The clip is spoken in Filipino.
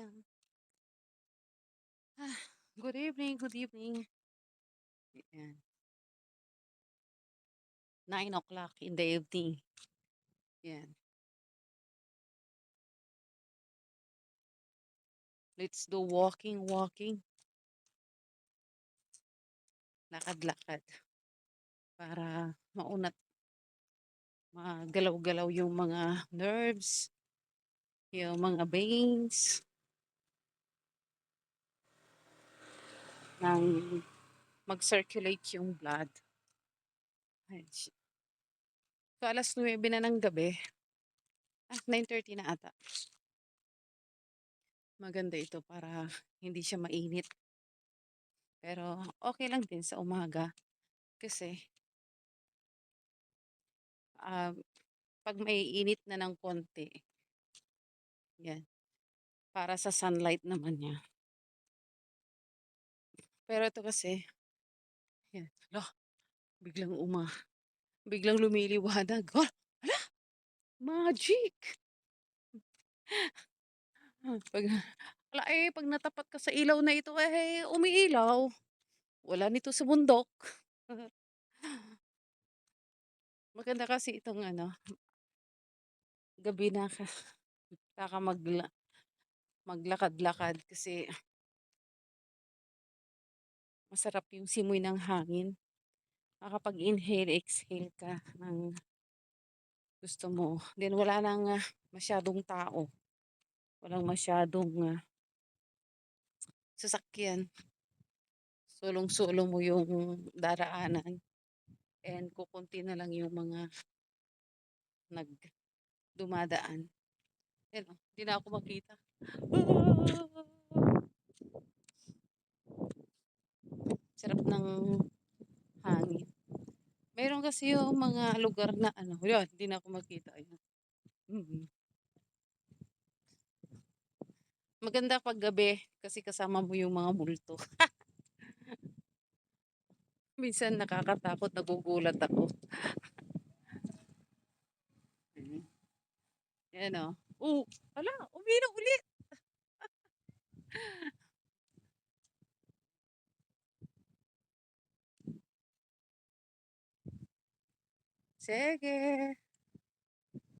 Ayan. Ah, good evening, good evening. Ayan, 9 o'clock in the evening. Yan, let's do walking, walking, lakad-lakad para maunat, magalaw-galaw yung mga nerves, yung mga veins ng mag-circulate yung blood. Ayan, so, 9:00 na ng gabi, 9:30 na ata. Maganda ito para hindi siya mainit. Pero okay lang din sa umaga kasi, ah, 'pag maiinit na ng konti, 'yan, para sa sunlight naman niya. Pero ito kasi, 'yan, hala, biglang biglang lumiliwanag. Hala, magic! 'Pag 'pag natapat ka sa ilaw na ito, umiilaw. Wala nito sa bundok. Maganda kasi itong ano, gabi na saka maglakad-lakad kasi masarap yung simoy ng hangin. Makakapag-inhale, exhale ka ng gusto mo. Then wala ng, masyadong tao, walang masyadong, sasakyan. Sulong-sulong mo yung daraanan and kokonti na lang yung mga dumadaan. Ayan, 'di na ako makita. Ah! Sarap ng hangin. Meron kasi yung mga lugar na ano, yun, 'di na ako makita, ayun. Mm. Maganda 'pag gabi kasi kasama mo yung mga multo. Minsan nakakatakot, nagugulat ako. Mm. Ayan, oh. Oh, hala, uminom ulit. Sige.